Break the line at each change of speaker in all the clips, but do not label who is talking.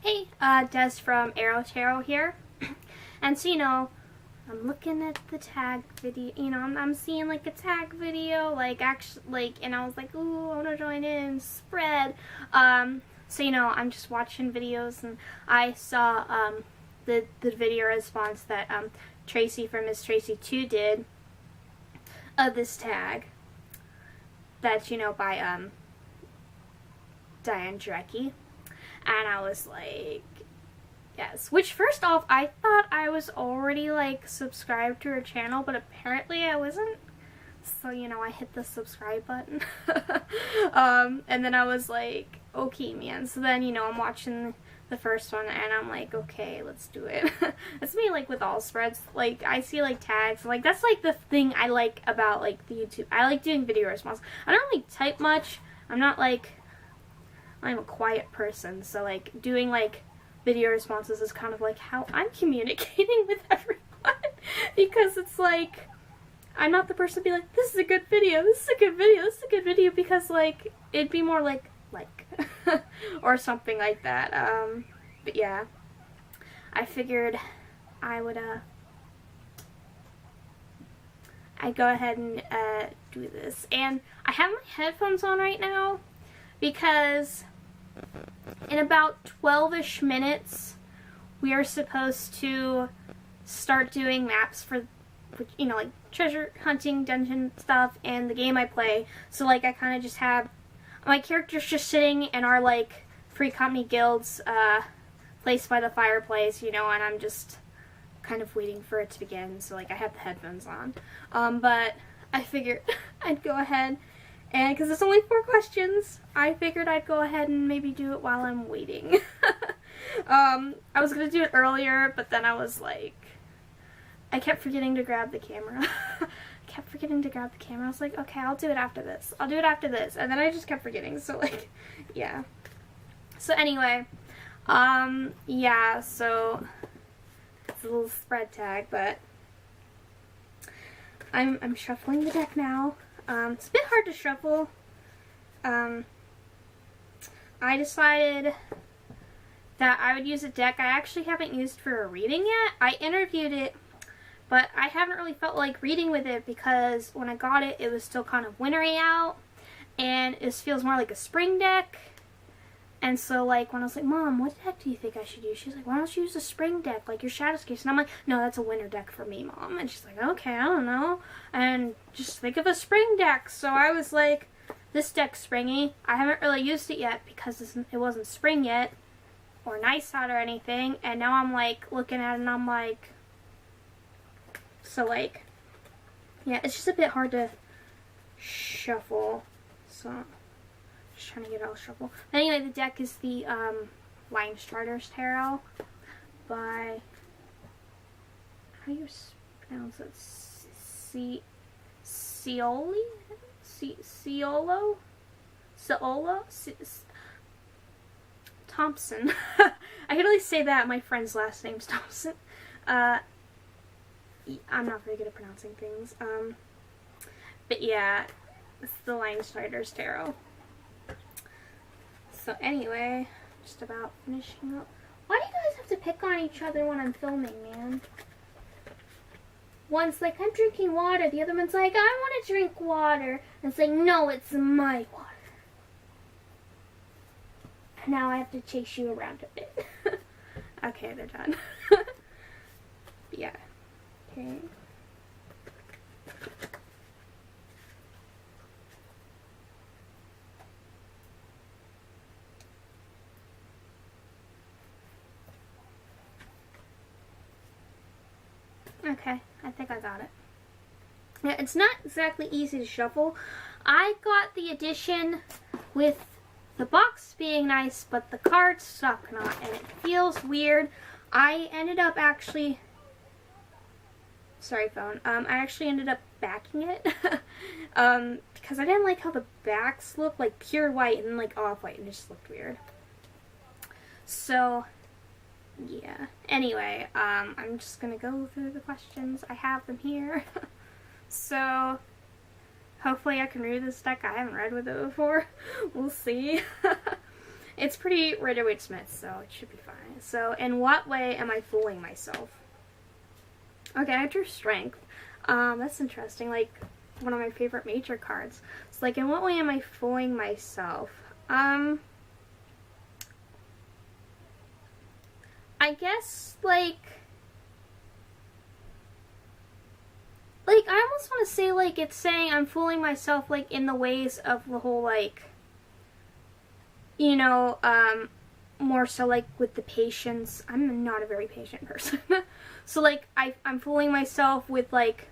Hey, Des from Aro-Tarot here. And so, I'm looking at the tag video, I'm seeing like a tag video, like actually, like, and I was like, ooh, I want to join in, spread. So, I'm just watching videos, and I saw, the video response that, Tracy from Miss Tracy 2 did of this tag. That's, by, Diane Jarecki. And I was like, yes. Which, first off, I thought I was already, like, subscribed to her channel, but apparently I wasn't. So, I hit the subscribe button. And then I was like, okay, man. So then, I'm watching the first one, and I'm like, okay, let's do it. That's me, like, with all spreads. Like, I see, like, tags. Like, that's, like, the thing I like about, like, the YouTube. I like doing video response. I don't really type much. I'm not, like... I'm a quiet person, so, like, doing, like, video responses is kind of, like, how I'm communicating with everyone, because it's, like, I'm not the person to be like, this is a good video, this is a good video, this is a good video, because, like, it'd be more like, or something like that, but yeah, I figured I would, I'd go ahead and, do this, and I have my headphones on right now, because in about 12-ish minutes, we are supposed to start doing maps for, like, treasure hunting, dungeon stuff, and the game I play. So, like, I kind of just have my characters just sitting in our, like, free company guilds, place by the fireplace, and I'm just kind of waiting for it to begin. So, like, I have the headphones on. But I figured I'd go ahead. And because it's only 4 questions, I figured I'd go ahead and maybe do it while I'm waiting. I was going to do it earlier, but then I was like, I kept forgetting to grab the camera. I was like, okay, I'll do it after this. And then I just kept forgetting, so, like, yeah. So anyway, yeah, so it's a little spread tag, but I'm shuffling the deck now. It's a bit hard to shuffle. I decided that I would use a deck I actually haven't used for a reading yet. I interviewed it, but I haven't really felt like reading with it because when I got it, it was still kind of wintry out, and it feels more like a spring deck. And so, like, when I was like, Mom, what deck do you think I should use? She's like, why don't you use a spring deck, like your Shadowscapes? And I'm like, no, that's a winter deck for me, Mom. And she's like, okay, I don't know. And just think of a spring deck. So I was like, this deck's springy. I haven't really used it yet because it wasn't spring yet or nice out or anything. And now I'm, like, looking at it and I'm like, so, like, yeah, it's just a bit hard to shuffle. So... just trying to get it all shuffled. Anyway, the deck is the Line Starters Tarot by, how do you pronounce it? Ciolo? Thompson. I can only say that. My friend's last name's Thompson. I'm not very good at pronouncing things. But yeah, it's the Line Starters Tarot. So anyway, just about finishing up. Why do you guys have to pick on each other when I'm filming, man? One's like, I'm drinking water. The other one's like, I want to drink water. And it's like, no, it's my water. And now I have to chase you around a bit. Okay, they're done. Yeah. Okay. Okay, I think I got it. Yeah, it's not exactly easy to shuffle. I got the edition with the box being nice, but the cards suck not, and it feels weird. I ended up actually... Sorry, phone. I actually ended up backing it. Because I didn't like how the backs look, like pure white and like off-white, and it just looked weird. So... yeah. Anyway, I'm just gonna go through the questions. I have them here. So, hopefully I can read this deck. I haven't read with it before. We'll see. It's pretty Rider-Waite-Smith, so it should be fine. So, in what way am I fooling myself? Okay, I drew Strength. That's interesting. Like, one of my favorite major cards. It's like, in what way am I fooling myself? I guess, like, I almost want to say, like, it's saying I'm fooling myself, like, in the ways of the whole, like, you know, more so, like, with the patience. I'm not a very patient person. So, like, I'm fooling myself with, like,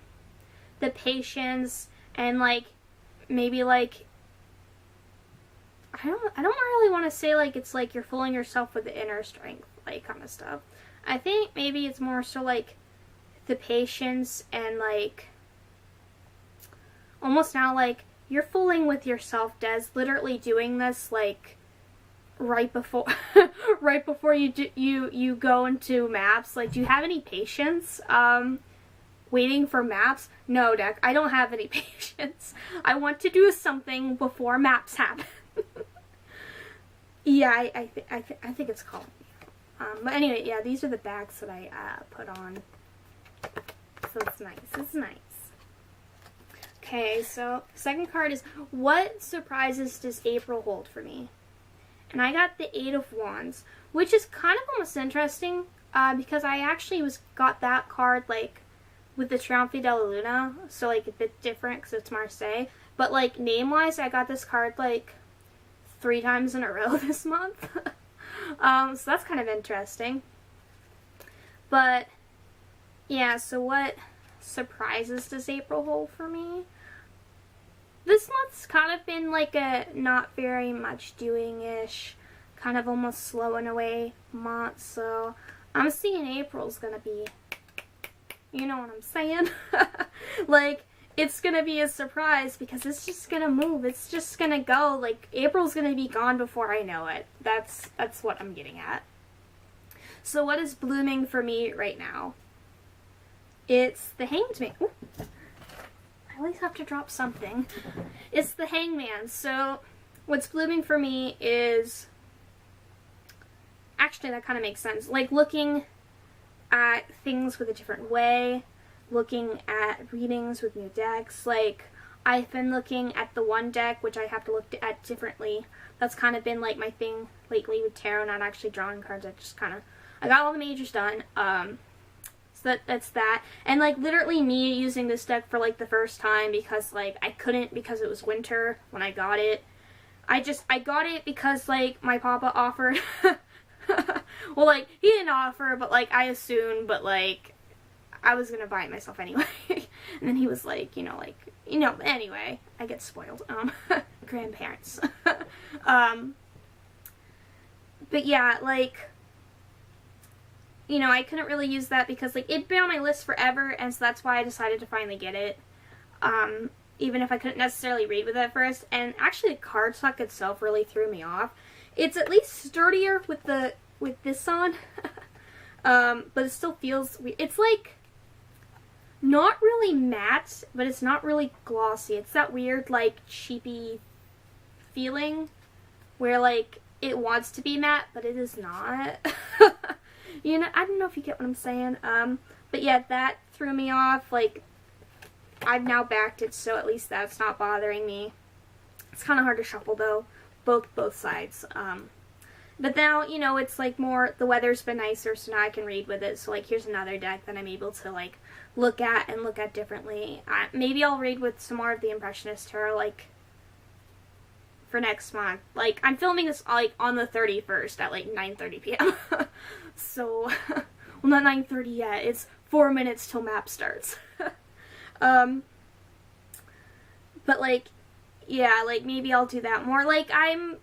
the patience and, like, maybe, like, I don't really want to say, like, it's, like, you're fooling yourself with the inner strength, like, kind of stuff. I think maybe it's more so, like, the patience and, like, almost now, like, you're fooling with yourself, Des, literally doing this, like, right before right before you go into maps. Like, do you have any patience waiting for maps? No, deck, I don't have any patience. I want to do something before maps happen. Yeah, I think it's called. But anyway, yeah, these are the bags that I put on. So it's nice. It's nice. Okay, so second card is, what surprises does April hold for me? And I got the 8 of Wands, which is kind of almost interesting because I actually got that card, like, with the Triomphe della Luna, so, like, a bit different because it's Marseille. But, like, name-wise, I got this card, like, 3 times in a row this month. So that's kind of interesting. But, yeah, so what surprises does April hold for me? This month's kind of been like a not very much doing-ish, kind of almost slowing away month, so I'm seeing April's gonna be, you know what I'm saying? Like, it's gonna be a surprise because it's just gonna move, it's just gonna go, like, April's gonna be gone before I know it. That's what I'm getting at. So what is blooming for me right now? It's the Hanged Man. Ooh. I always have to drop something. It's the Hangman. So what's blooming for me is, actually that kind of makes sense, like looking at things with a different way, looking at readings with new decks. Like, I've been looking at the one deck, which I have to look at differently. That's kind of been like my thing lately with tarot, not actually drawing cards. I got all the majors done. So that's that. And, like, literally me using this deck for, like, the first time because, like, I couldn't because it was winter when I got it. I got it because, like, my papa offered. Well, like, he didn't offer, but, like, I assumed, but, like, I was gonna buy it myself anyway. And then he was like, anyway, I get spoiled. Grandparents. But yeah, like, you know, I couldn't really use that because, like, it'd been on my list forever, and so that's why I decided to finally get it. Even if I couldn't necessarily read with it at first. And actually, the cardstock itself really threw me off. It's at least sturdier with this on. But it still feels weird. It's, like, not really matte, but it's not really glossy. It's that weird, like, cheapy feeling where, like, it wants to be matte, but it is not. You know, I don't know if you get what I'm saying. But yeah, that threw me off. Like, I've now backed it, so at least that's not bothering me. It's kind of hard to shuffle, though, both sides. But now, you know, it's like more, the weather's been nicer, so now I can read with it. So, like, here's another deck that I'm able to, like, look at differently. Maybe I'll read with some more of the Impressionist Tarot, like, for next month. Like, I'm filming this, like, on the 31st at, like, 9:30 p.m. So, well, not 9:30 yet. It's 4 minutes till map starts. But, like, yeah, like, maybe I'll do that more. Like, I'm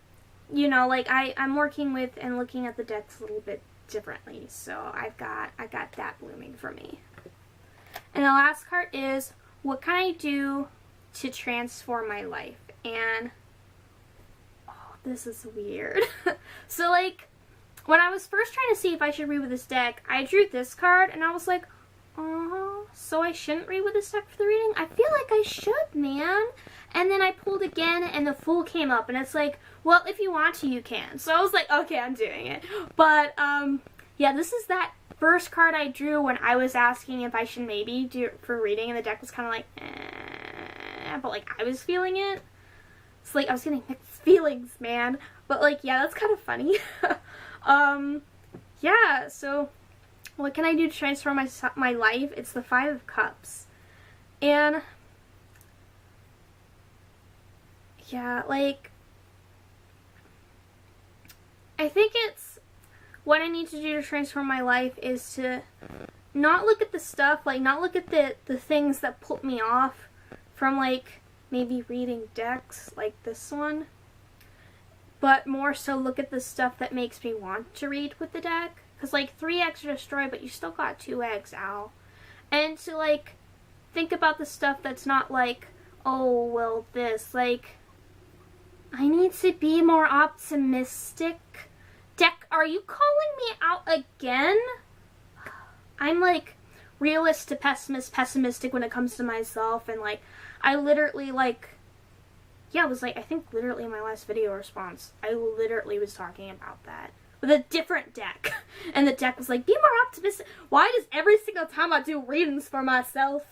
working with and looking at the decks a little bit differently. So, I got that blooming for me. And the last card is, what can I do to transform my life? And, oh, this is weird. So, like, when I was first trying to see if I should read with this deck, I drew this card, and I was like, oh, so I shouldn't read with this deck for the reading? I feel like I should, man. And then I pulled again and the Fool came up, and it's like, well, if you want to, you can. So I was like, okay, I'm doing it. But, yeah, this is that first card I drew when I was asking if I should maybe do it for reading, and the deck was kind of like, but like I was feeling it. It's like I was getting mixed feelings, man. But like, yeah, that's kind of funny. Yeah, so what can I do to transform my life? It's the Five of Cups. And yeah, like, I think it's what I need to do to transform my life is to not look at the stuff, like not look at the things that put me off from like maybe reading decks like this one, but more so look at the stuff that makes me want to read with the deck. Because like 3 eggs are destroyed, but you still got 2 eggs, Al. And to like think about the stuff that's not like, oh, well, this, like, I need to be more optimistic. Deck, are you calling me out again? I'm like realist to pessimistic when it comes to myself, and like I literally like, yeah, it was like, I think literally in my last video response, I literally was talking about that with a different deck, and the deck was like, be more optimistic. Why does every single time I do readings for myself,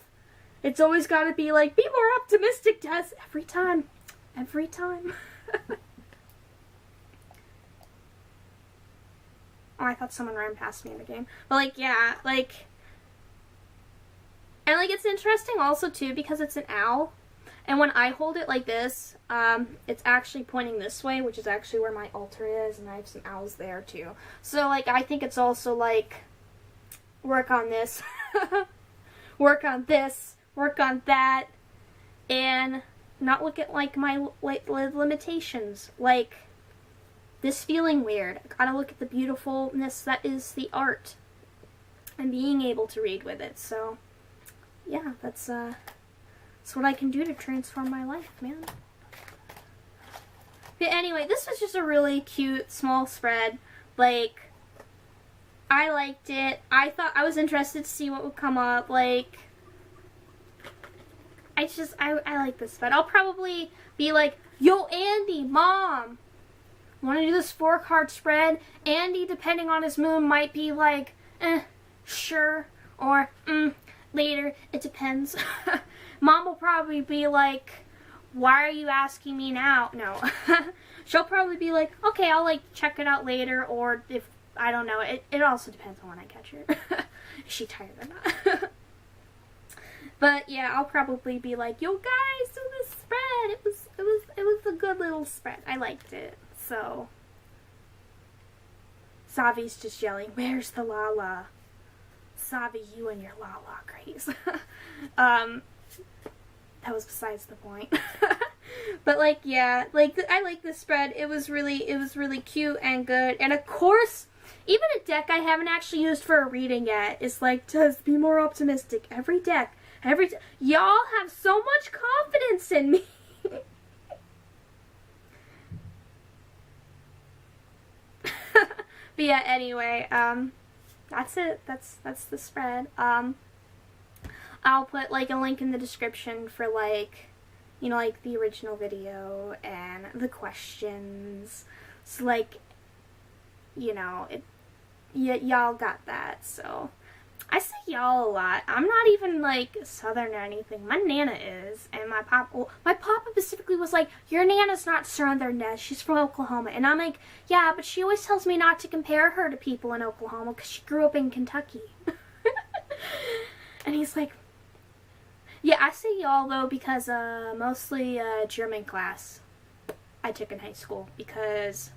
it's always got to be like, be more optimistic, Des, every time. Oh, I thought someone ran past me in the game. But, like, yeah, like, and, like, it's interesting also, too, because it's an owl. And when I hold it like this, it's actually pointing this way, which is actually where my altar is, and I have some owls there, too. So, like, I think it's also, like, work on this, work on this, work on that, and not look at, like, my limitations. Like, this feeling weird. I gotta look at the beautifulness that is the art and being able to read with it. So, yeah, that's what I can do to transform my life, man. But anyway, this was just a really cute, small spread. Like, I liked it. I thought I was interested to see what would come up. Like, I like this spread. I'll probably be like, yo, Andy, Mom, want to do this 4-card spread? Andy, depending on his mood, might be like, sure, or, later, it depends. Mom will probably be like, why are you asking me now? No. She'll probably be like, okay, I'll, like, check it out later, or if, I don't know, it also depends on when I catch her. Is she tired or not? But, yeah, I'll probably be like, yo, guys, do this spread. It was a good little spread. I liked it. So, Savi's just yelling, where's the Lala? Savi, you and your Lala craze. That was besides the point. But, like, yeah, like, I like this spread. It was really cute and good. And, of course, even a deck I haven't actually used for a reading yet is like, just be more optimistic. Every deck, y'all have so much confidence in me. But yeah, anyway, that's it. That's the spread. I'll put, like, a link in the description for, like, you know, like, the original video and the questions. So, like, you know, y'all got that, so. I say y'all a lot. I'm not even, like, Southern or anything. My Nana is, and my papa specifically was like, your Nana's not Southern, Des. She's from Oklahoma. And I'm like, yeah, but she always tells me not to compare her to people in Oklahoma because she grew up in Kentucky. And he's like, yeah, I say y'all, though, because mostly German class I took in high school, because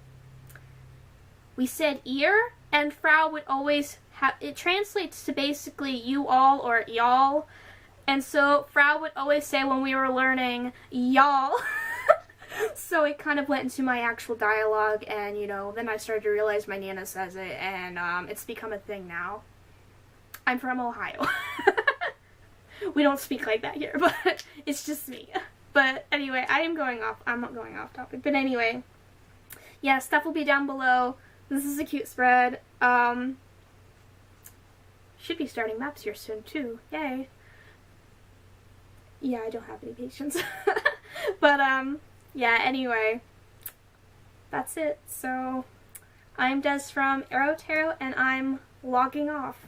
we said ear, and Frau would always have, it translates to basically you all or y'all, and so Frau would always say when we were learning y'all, so it kind of went into my actual dialogue, and, you know, then I started to realize my Nana says it, and it's become a thing now. I'm from Ohio. We don't speak like that here, but it's just me. But anyway, I'm not going off topic, but anyway, yeah, stuff will be down below. This is a cute spread. Should be starting maps here soon too. Yay. Yeah, I don't have any patience. But, yeah, anyway, that's it. So, I'm Des from Aro-Tarot, and I'm logging off.